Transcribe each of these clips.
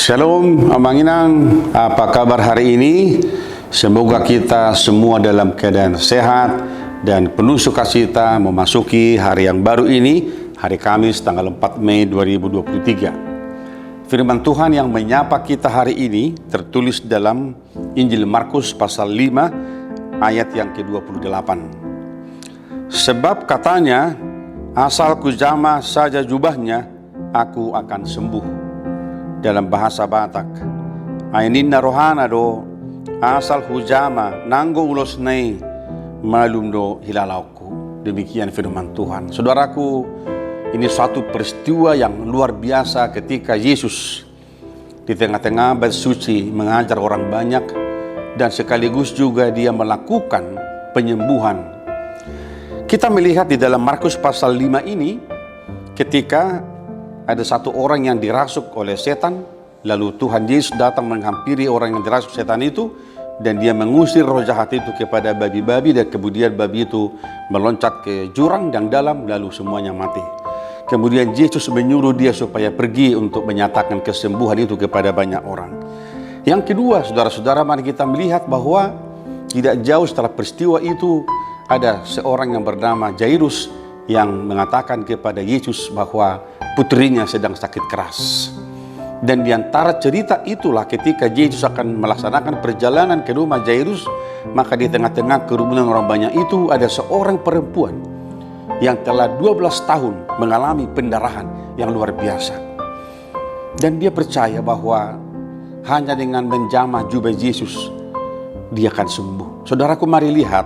Shalom, Amanginang. Apa kabar hari ini? Semoga kita semua dalam keadaan sehat dan penuh sukacita memasuki hari yang baru ini, hari Kamis tanggal 4 Mei 2023. Firman Tuhan yang menyapa kita hari ini tertulis dalam Injil Markus pasal 5 ayat yang ke-28. Sebab katanya, asal kujama saja jubahnya, aku akan sembuh. Dalam bahasa Batak, aininna rohana do asal hujama nanggo ulos nei malum do hilalauku. Demikian firman Tuhan. Saudaraku, ini suatu peristiwa yang luar biasa ketika Yesus di tengah-tengah bait suci mengajar orang banyak dan sekaligus juga dia melakukan penyembuhan. Kita melihat di dalam Markus pasal 5 ini ketika ada satu orang yang dirasuk oleh setan, lalu Tuhan Yesus datang menghampiri orang yang dirasuk setan itu, dan dia mengusir roh jahat itu kepada babi-babi, dan kemudian babi itu meloncat ke jurang yang dalam, lalu semuanya mati. Kemudian Yesus menyuruh dia supaya pergi untuk menyatakan kesembuhan itu kepada banyak orang. Yang kedua, saudara-saudara, mari kita melihat bahwa tidak jauh setelah peristiwa itu, ada seorang yang bernama Jairus yang mengatakan kepada Yesus bahwa putrinya sedang sakit keras. Dan di antara cerita itulah ketika Yesus akan melaksanakan perjalanan ke rumah Jairus, maka di tengah-tengah kerumunan orang banyak itu ada seorang perempuan yang telah 12 tahun mengalami pendarahan yang luar biasa. Dan dia percaya bahwa hanya dengan menjamah jubah Yesus dia akan sembuh. Saudaraku, mari lihat,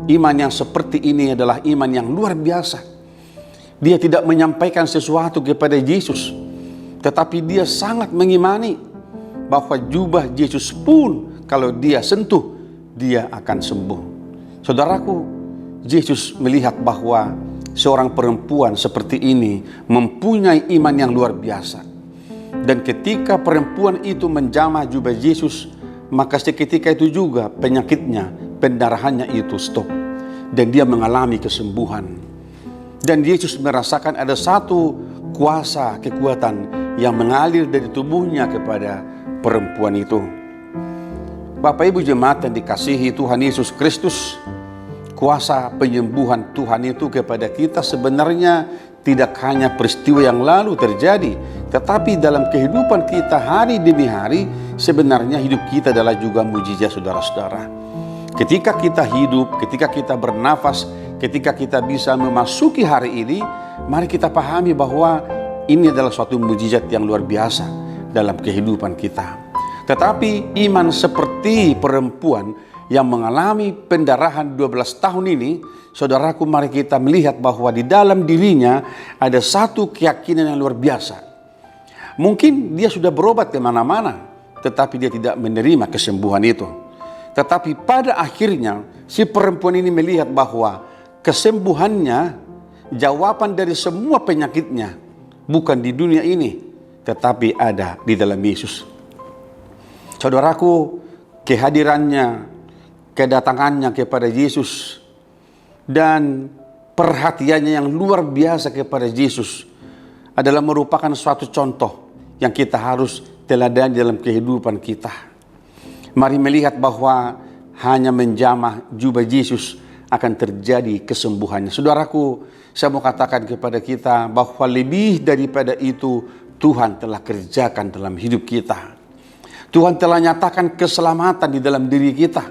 iman yang seperti ini adalah iman yang luar biasa. Dia tidak menyampaikan sesuatu kepada Yesus, tetapi dia sangat mengimani bahwa jubah Yesus pun kalau dia sentuh, dia akan sembuh. Saudaraku, Yesus melihat bahwa seorang perempuan seperti ini mempunyai iman yang luar biasa. Dan ketika perempuan itu menjamah jubah Yesus, maka seketika itu juga penyakitnya, pendarahannya itu stop. Dan dia mengalami kesembuhan. Dan Yesus merasakan ada satu kuasa, kekuatan yang mengalir dari tubuhnya kepada perempuan itu. Bapak Ibu jemaat yang dikasihi Tuhan Yesus Kristus, kuasa penyembuhan Tuhan itu kepada kita sebenarnya tidak hanya peristiwa yang lalu terjadi, tetapi dalam kehidupan kita hari demi hari, sebenarnya hidup kita adalah juga mujizat, saudara-saudara. Ketika kita hidup, ketika kita bernafas, ketika kita bisa memasuki hari ini, mari kita pahami bahwa ini adalah suatu mujizat yang luar biasa dalam kehidupan kita. Tetapi iman seperti perempuan yang mengalami pendarahan 12 tahun ini, saudaraku, mari kita melihat bahwa di dalam dirinya ada satu keyakinan yang luar biasa. Mungkin dia sudah berobat kemana-mana, tetapi dia tidak menerima kesembuhan itu. Tetapi pada akhirnya si perempuan ini melihat bahwa kesembuhannya, jawaban dari semua penyakitnya bukan di dunia ini, tetapi ada di dalam Yesus. Saudaraku, kehadirannya, kedatangannya kepada Yesus dan perhatiannya yang luar biasa kepada Yesus adalah merupakan suatu contoh yang kita harus teladani dalam kehidupan kita. Mari melihat bahwa hanya menjamah jubah Yesus akan terjadi kesembuhannya. Saudaraku, saya mau katakan kepada kita bahwa lebih daripada itu Tuhan telah kerjakan dalam hidup kita. Tuhan telah nyatakan keselamatan di dalam diri kita.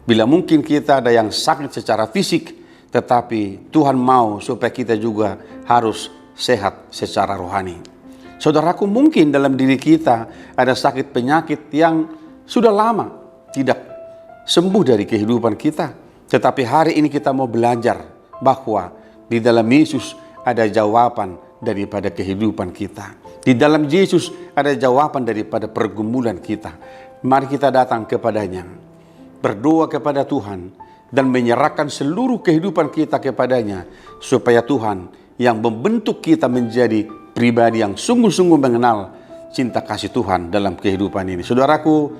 Bila mungkin kita ada yang sakit secara fisik, tetapi Tuhan mau supaya kita juga harus sehat secara rohani. Saudaraku, mungkin dalam diri kita ada sakit penyakit yang sudah lama tidak sembuh dari kehidupan kita. Tetapi hari ini kita mau belajar bahwa di dalam Yesus ada jawaban daripada kehidupan kita. Di dalam Yesus ada jawaban daripada pergumulan kita. Mari kita datang kepadanya, berdoa kepada Tuhan, dan menyerahkan seluruh kehidupan kita kepadanya, supaya Tuhan yang membentuk kita menjadi pribadi yang sungguh-sungguh mengenal cinta kasih Tuhan dalam kehidupan ini. Saudaraku,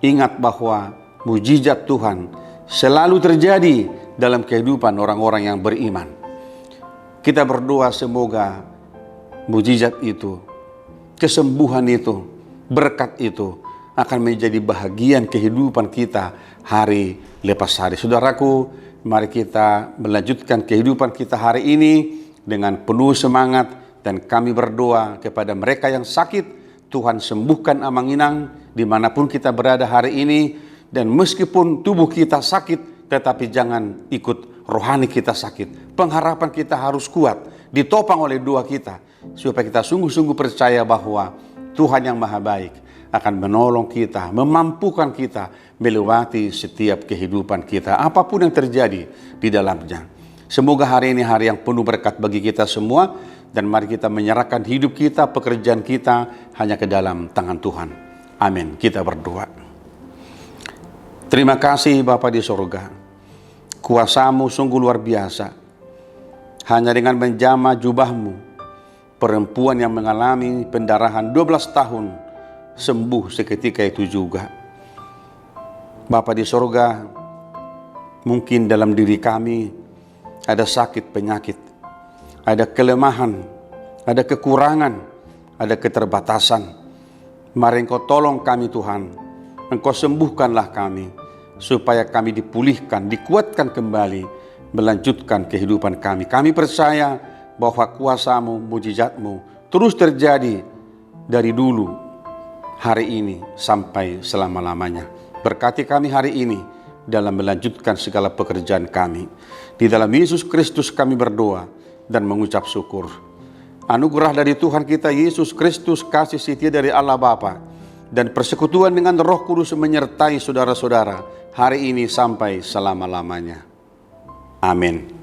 ingat bahwa mujizat Tuhan selalu terjadi dalam kehidupan orang-orang yang beriman. Kita berdoa semoga mujizat itu, kesembuhan itu berkat itu akan menjadi bahagian kehidupan kita hari lepas hari. Saudaraku, mari kita melanjutkan kehidupan kita hari ini dengan penuh semangat, dan kami berdoa kepada mereka yang sakit, Tuhan sembuhkan Amanginang dimanapun kita berada hari ini. Dan meskipun tubuh kita sakit, tetapi jangan ikut rohani kita sakit. Pengharapan kita harus kuat, ditopang oleh doa kita, supaya kita sungguh-sungguh percaya bahwa Tuhan yang Maha Baik akan menolong kita, memampukan kita melewati setiap kehidupan kita, apapun yang terjadi di dalamnya. Semoga hari ini hari yang penuh berkat bagi kita semua, dan mari kita menyerahkan hidup kita, pekerjaan kita hanya ke dalam tangan Tuhan. Amin. Kita berdoa. Terima kasih Bapa di sorga, kuasa-Mu sungguh luar biasa. Hanya dengan menjamah jubah-Mu, perempuan yang mengalami pendarahan 12 tahun sembuh seketika itu juga. Bapa di sorga, mungkin dalam diri kami ada sakit penyakit, ada kelemahan, ada kekurangan, ada keterbatasan. Mari Engkau tolong kami Tuhan. Engkau sembuhkanlah kami, supaya kami dipulihkan, dikuatkan kembali, melanjutkan kehidupan kami. Kami percaya bahwa kuasa-Mu, mujizat-Mu terus terjadi dari dulu, hari ini, sampai selama-lamanya. Berkati kami hari ini dalam melanjutkan segala pekerjaan kami. Di dalam Yesus Kristus kami berdoa dan mengucap syukur. Anugerah dari Tuhan kita Yesus Kristus, kasih setia dari Allah Bapa, dan persekutuan dengan Roh Kudus menyertai saudara-saudara hari ini sampai selama-lamanya. Amin.